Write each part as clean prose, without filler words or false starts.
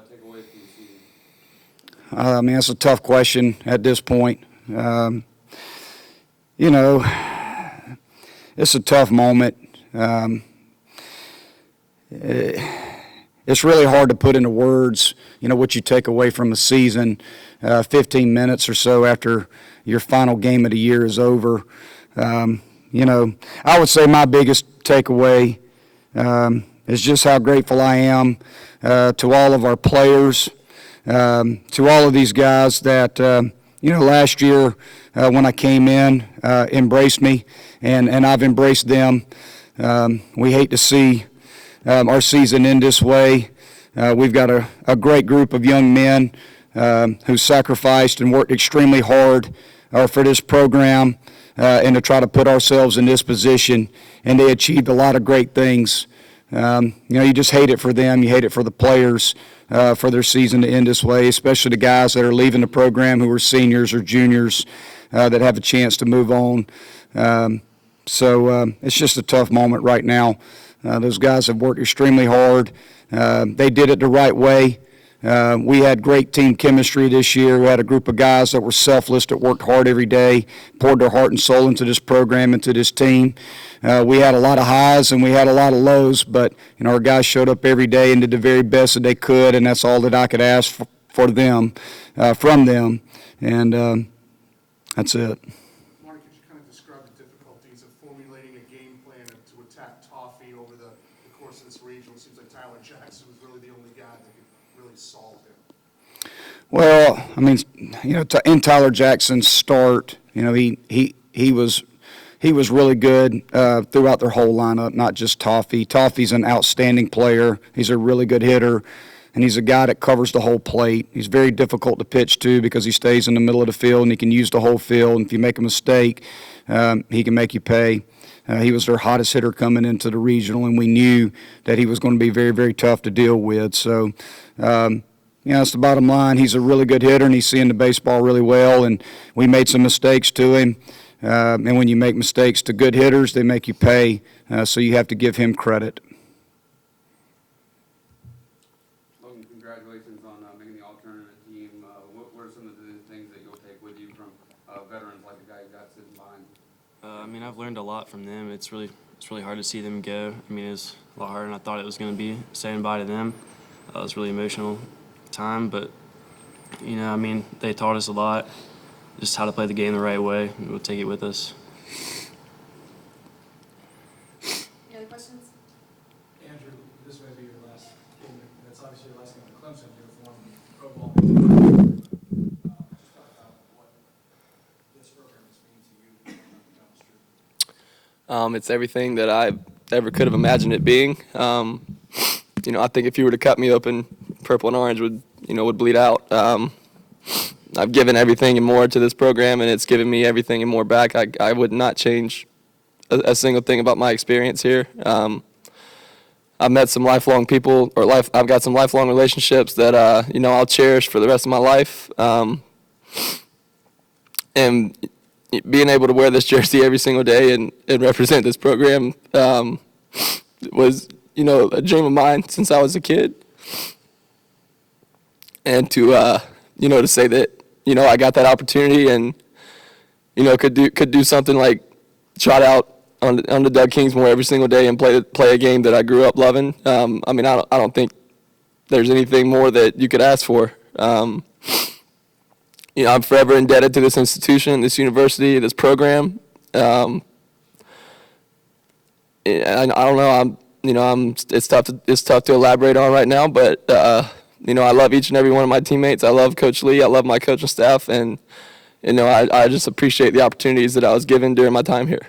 take away from the season? I mean, that's a tough question at this point. It's a tough moment. It's really hard to put into words, what you take away from a season 15 minutes or so after your final game of the year is over. I would say my biggest takeaway is just how grateful I am to all of our players, to all of these guys that, last year when I came in, embraced me, and I've embraced them. We hate to see our season end this way. We've got a great group of young men who sacrificed and worked extremely hard for this program and to try to put ourselves in this position, and they achieved a lot of great things. You just hate it for them. You hate it for the players for their season to end this way, especially the guys that are leaving the program who are seniors or juniors that have a chance to move on. So it's just a tough moment right now. Those guys have worked extremely hard. They did it the right way. We had great team chemistry this year. We had a group of guys that were selfless, that worked hard every day, poured their heart and soul into this program, into this team. We had a lot of highs and we had a lot of lows, but our guys showed up every day and did the very best that they could, and that's all that I could ask for them, from them, and that's it. Mark, could you kind of describe the difficulties of formulating a game plan to attack Toffee over the course of this regional? It seems like Tyler Jackson was really the only guy that could really solve him. Well, I mean, in Tyler Jackson's start, he was really good throughout their whole lineup, not just Toffee. Toffee's an outstanding player. He's a really good hitter, and he's a guy that covers the whole plate. He's very difficult to pitch to because he stays in the middle of the field and he can use the whole field. And if you make a mistake, he can make you pay. He was their hottest hitter coming into the regional, and we knew that he was going to be very, very tough to deal with. So, that's the bottom line. He's a really good hitter, and he's seeing the baseball really well, and we made some mistakes to him. And when you make mistakes to good hitters, they make you pay, so you have to give him credit. Logan, congratulations on making the all-tournament team. What are some of the things that you'll take with you from veterans like the guy you got sitting behind? I've learned a lot from them. It's really hard to see them go. It was a lot harder than I thought it was going to be, saying bye to them. It was really emotional time, but, they taught us a lot, just how to play the game the right way. We'll take it with us. Any other questions? Andrew, this may be your last game. That's obviously your last game in the Clemson uniform. Pro Bowl. Just talk about what this program has meant to you down the street. It's everything that I ever could have imagined it being. I think if you were to cut me open, purple and orange would bleed out. I've given everything and more to this program, and it's given me everything and more back. I would not change a single thing about my experience here. I've met some lifelong people, I've got some lifelong relationships that I'll cherish for the rest of my life. And being able to wear this jersey every single day and represent this program was a dream of mine since I was a kid. And to to say that I got that opportunity and could do something like trot out on the Doug Kingsmore every single day and play a game that I grew up loving. I don't think there's anything more that you could ask for. I'm forever indebted to this institution, this university, this program. And I don't know. It's tough to elaborate on right now, but I love each and every one of my teammates. I love Coach Lee. I love my coaching staff, and I just appreciate the opportunities that I was given during my time here.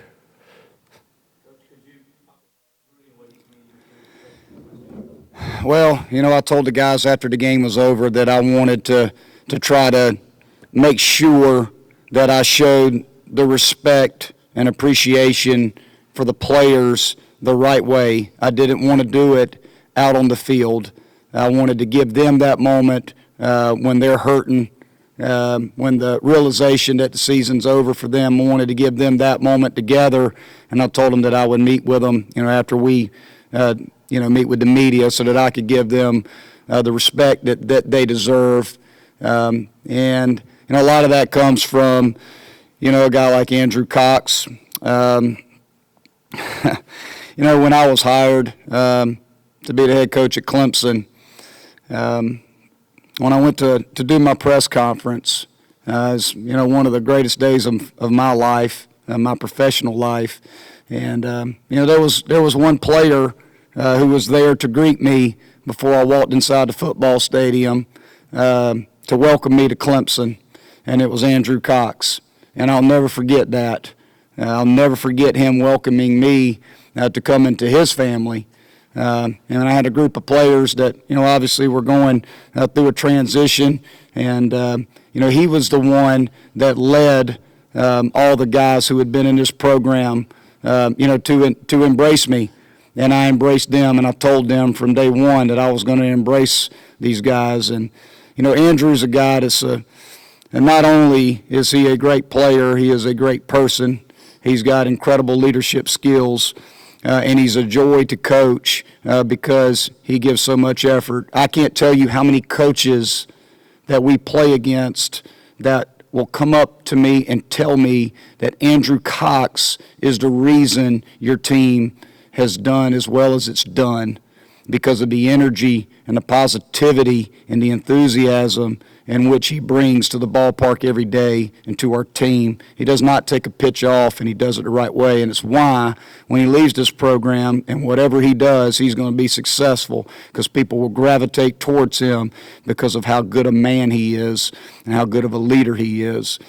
Well, I told the guys after the game was over that I wanted to try to make sure that I showed the respect and appreciation for the players the right way. I didn't want to do it out on the field. I wanted to give them that moment when they're hurting, when the realization that the season's over for them. I wanted to give them that moment together, and I told them that I would meet with them, after we, meet with the media, so that I could give them the respect that they deserve. And, a lot of that comes from, a guy like Andrew Cox. When I was hired to be the head coach at Clemson, when I went to do my press conference, it was, one of the greatest days of my life, my professional life. And, there was one player who was there to greet me before I walked inside the football stadium to welcome me to Clemson, and it was Andrew Cox. And I'll never forget that. I'll never forget him welcoming me to come into his family. And I had a group of players that, obviously were going through a transition. And, he was the one that led all the guys who had been in this program, to embrace me. And I embraced them, and I told them from day one that I was going to embrace these guys. And, Andrew's a guy that's and not only is he a great player, he is a great person. He's got incredible leadership skills. And he's a joy to coach because he gives so much effort. I can't tell you how many coaches that we play against that will come up to me and tell me that Andrew Cox is the reason your team has done as well as it's done, because of the energy and the positivity and the enthusiasm in which he brings to the ballpark every day and to our team. He does not take a pitch off, and he does it the right way. And it's why when he leaves this program and whatever he does, he's going to be successful, because people will gravitate towards him because of how good a man he is and how good of a leader he is.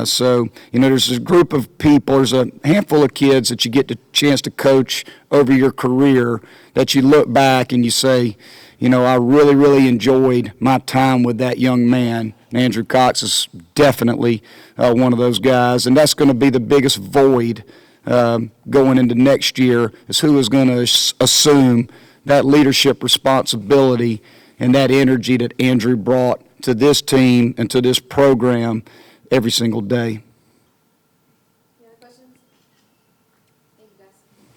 So, there's a group of people, there's a handful of kids that you get the chance to coach over your career that you look back and you say, I really, really enjoyed my time with that young man. And Andrew Cox is definitely one of those guys. And that's going to be the biggest void going into next year, is who is going to assume that leadership responsibility and that energy that Andrew brought to this team and to this program every single day.